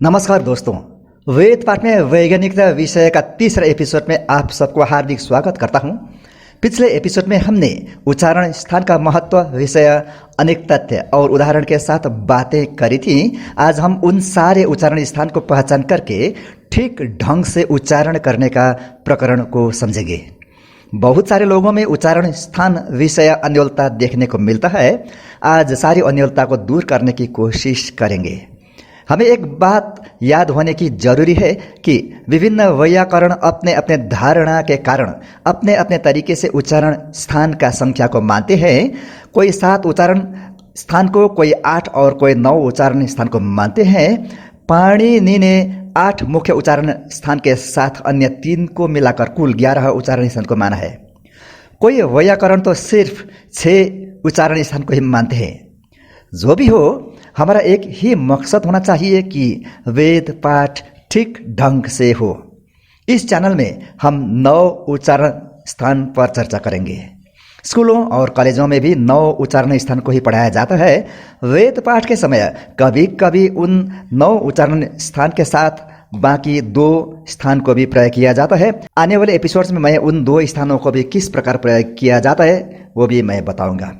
नमस्कार दोस्तों, वेद पाठ में वैज्ञानिकता विषय का तीसरा एपिसोड में आप सबको हार्दिक स्वागत करता हूं। पिछले एपिसोड में हमने उच्चारण स्थान का महत्व विषय अनेक तथ्य और उदाहरण के साथ बातें करी थी। आज हम उन सारे उच्चारण स्थान को पहचान करके ठीक ढंग से उच्चारण करने का प्रकरण को समझेंगे। बहुत सारे लोगों में उच्चारण स्थान विषय अन्योलता देखने को मिलता है। आज सारी अन्योलता को दूर करने की कोशिश करेंगे। हमें एक बात याद होने की जरूरी है कि विभिन्न वैयाकरण अपने अपने धारणा के कारण अपने अपने तरीके से उच्चारण स्थान का संख्या को मानते हैं। कोई 7 उच्चारण स्थान को, कोई 8 और कोई 9 उच्चारण स्थान को मानते हैं। पाणिनि ने 8 मुख्य उच्चारण स्थान के साथ अन्य 3 को मिलाकर कुल 11 उच्चारण स्थान को माना है। कोई वैयाकरण तो सिर्फ 6 उच्चारण स्थान को ही मानते हैं। जो भी हो, हमारा एक ही मकसद होना चाहिए कि वेद पाठ ठीक ढंग से हो। इस चैनल में हम 9 उच्चारण स्थान पर चर्चा करेंगे। स्कूलों और कॉलेजों में भी 9 उच्चारण स्थान को ही पढ़ाया जाता है। वेद पाठ के समय कभी कभी उन 9 उच्चारण स्थान के साथ बाकी 2 स्थान को भी प्रयोग किया जाता है। आने वाले एपिसोड्स में मैं उन 2 स्थानों को भी किस प्रकार प्रयोग किया जाता है वो भी मैं बताऊंगा।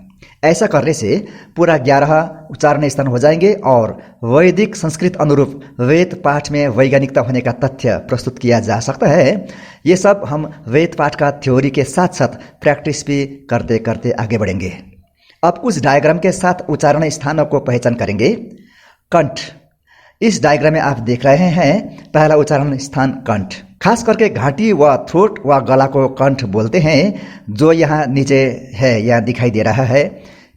ऐसा करने से पूरा 11 उच्चारण स्थान हो जाएंगे और वैदिक संस्कृत अनुरूप वेद पाठ में वैज्ञानिकता होने का तथ्य प्रस्तुत किया जा सकता है। ये सब हम वेद पाठ का थ्योरी के साथ साथ प्रैक्टिस भी करते करते आगे बढ़ेंगे। अब कुछ डायग्राम के साथ उच्चारण स्थानों को पहचान करेंगे। कंठ, इस डायग्राम में आप देख रहे हैं पहला उच्चारण स्थान कंठ। खास करके घाटी व थ्रोट व गला को कंठ बोलते हैं, जो यहाँ नीचे है, यहाँ दिखाई दे रहा है।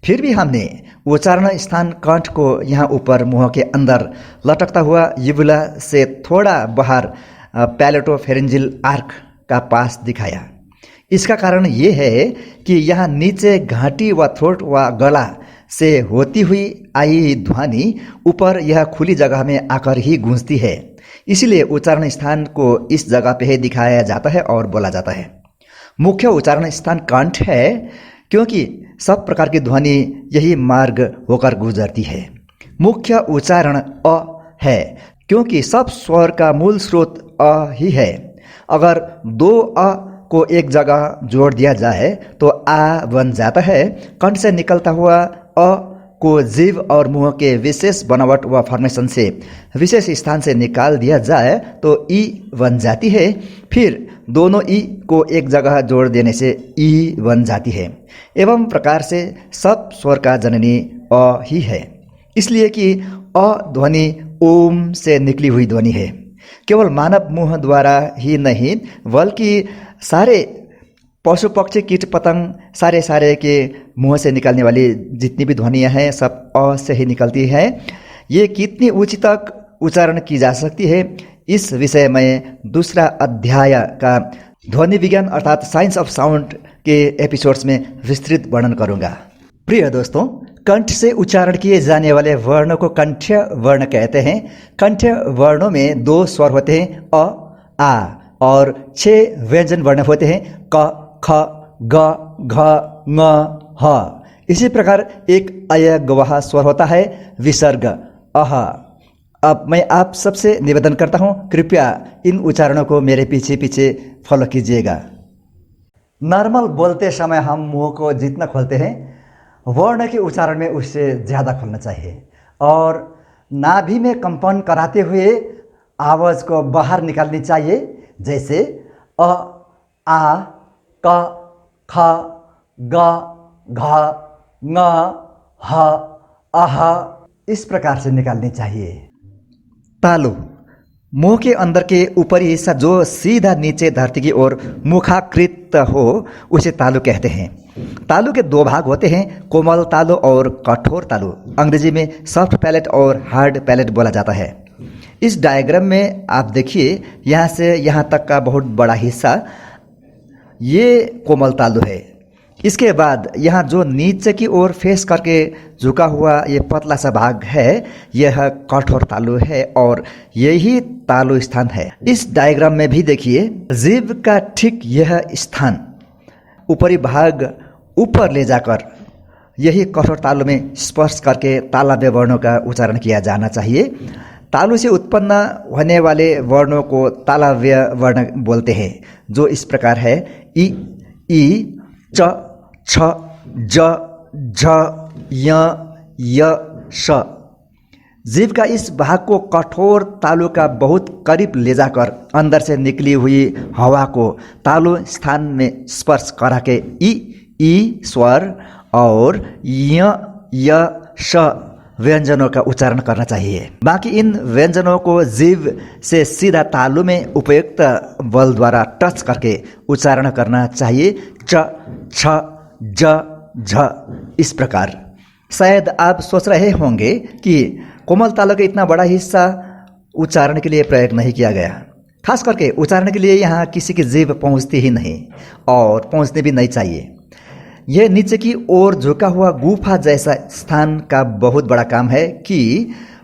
फिर भी हमने उच्चारण स्थान कंठ को यहाँ ऊपर मुंह के अंदर लटकता हुआ युवुला से थोड़ा बाहर पैलेटोफेरेंजियल आर्क का पास दिखाया। इसका कारण ये है कि यहाँ नीचे घाटी व थ्रोट व गला से होती हुई आई ध्वनि ऊपर यह खुली जगह में आकर ही गूंजती है। इसीलिए उच्चारण स्थान को इस जगह पे ही दिखाया जाता है और बोला जाता है। मुख्य उच्चारण स्थान कंठ है क्योंकि सब प्रकार की ध्वनि यही मार्ग होकर गुजरती है। मुख्य उच्चारण अ है क्योंकि सब स्वर का मूल स्रोत अ ही है। अगर 2 अ को एक जगह जोड़ दिया जाए तो आ बन जाता है। कंठ से निकलता हुआ अ को जीव और मुंह के विशेष बनावट व फॉर्मेशन से विशेष स्थान से निकाल दिया जाए तो ई बन जाती है। फिर दोनों ई को एक जगह जोड़ देने से ई बन जाती है। एवं प्रकार से सब स्वर का जननी अ ही है, इसलिए कि अ ध्वनि ओम से निकली हुई ध्वनि है। केवल मानव मुंह द्वारा ही नहीं बल्कि सारे पशु पक्षी कीट पतंग सारे के मुंह से निकलने वाली जितनी भी ध्वनियाँ हैं सब अ से ही निकलती हैं। ये कितनी ऊंची तक उच्चारण की जा सकती है, इस विषय में दूसरा अध्याय का ध्वनि विज्ञान अर्थात साइंस ऑफ साउंड के एपिसोड्स में विस्तृत वर्णन करूंगा। प्रिय दोस्तों, कंठ से उच्चारण किए जाने वाले वर्णों को कंठ्य वर्ण कहते हैं। कंठ्य वर्णों में 2 स्वर होते हैं, अ, आ, और 6 व्यंजन वर्ण होते हैं, क, ख, ग, घ, ङ, ह। इसी प्रकार एक अय गवाह स्वर होता है, विसर्ग, अह। अब मैं आप सबसे निवेदन करता हूं, कृपया इन उच्चारणों को मेरे पीछे पीछे फॉलो कीजिएगा। नॉर्मल बोलते समय हम मुंह को जितना खोलते हैं वर्ण के उच्चारण में उससे ज़्यादा खोलना चाहिए और नाभि में कंपन कराते हुए आवाज़ को बाहर निकालनी चाहिए, जैसे अ, आ, क, ख, ग, घ, ङ, ह, अह, इस प्रकार से निकालनी चाहिए। तालु, मुंह के अंदर के ऊपरी हिस्सा जो सीधा नीचे धरती की ओर मुखाकृत हो उसे तालु कहते हैं। तालु के 2 भाग होते हैं, कोमल तालु और कठोर तालु। अंग्रेजी में सॉफ्ट पैलेट और हार्ड पैलेट बोला जाता है। इस डायग्राम में आप देखिए, यहाँ से यहाँ तक का बहुत बड़ा हिस्सा ये कोमल तालु है। इसके बाद यहाँ जो नीचे की ओर फेस करके झुका हुआ ये पतला सा भाग है, यह कठोर तालु है और यही तालु स्थान है। इस डायग्राम में भी देखिए, जीभ का ठीक यह स्थान ऊपरी भाग ऊपर ले जाकर यही कठोर तालु में स्पर्श करके तालव्य वर्णों का उच्चारण किया जाना चाहिए। तालु से उत्पन्न होने वाले वर्णों को तालव्य वर्ण बोलते हैं, जो इस प्रकार है: इ, च, छ, ज, झ, य, श। जीव का इस भाग को कठोर तालु का बहुत करीब ले जाकर अंदर से निकली हुई हवा को तालु स्थान में स्पर्श करा के ई स्वर और य, श व्यंजनों का उच्चारण करना चाहिए। बाकी इन व्यंजनों को जीव से सीधा तालु में उपयुक्त बल द्वारा टच करके उच्चारण करना चाहिए: च, छ, ज, झ। इस प्रकार शायद आप सोच रहे होंगे कि कोमल तालु का इतना बड़ा हिस्सा उच्चारण के लिए प्रयोग नहीं किया गया। खास करके उच्चारण के लिए यहाँ किसी की जीभ पहुँचती ही नहीं और पहुँचनी भी नहीं चाहिए। यह नीचे की ओर झुका हुआ गुफा जैसा स्थान का बहुत बड़ा काम है कि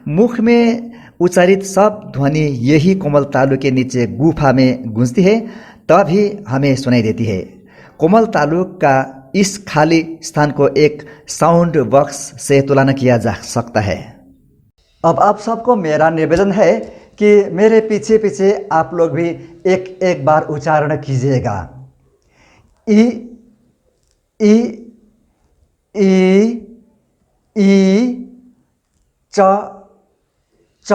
मुख में उच्चारित सब ध्वनि यही कोमल तालु के नीचे गुफा में गूंजती है, तभी हमें सुनाई देती है। कोमल तालु का इस खाली स्थान को एक साउंड बॉक्स से तुलना किया जा सकता है। अब आप सबको मेरा निवेदन है कि मेरे पीछे पीछे आप लोग भी एक बार उच्चारण कीजिएगा। ई, च, छ,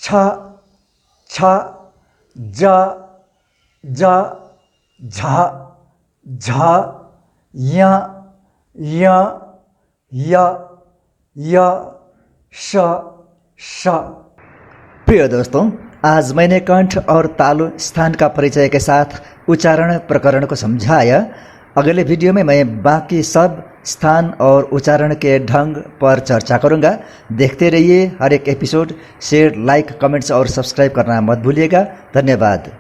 छ, ज, झ, य, श। प्रिय दोस्तों, आज मैंने कंठ और तालु स्थान का परिचय के साथ उच्चारण प्रकरण को समझाया। अगले वीडियो में मैं बाकी सब स्थान और उच्चारण के ढंग पर चर्चा करूंगा। देखते रहिए हर एक एपिसोड। शेयर, लाइक, कमेंट्स और सब्सक्राइब करना मत भूलिएगा। धन्यवाद।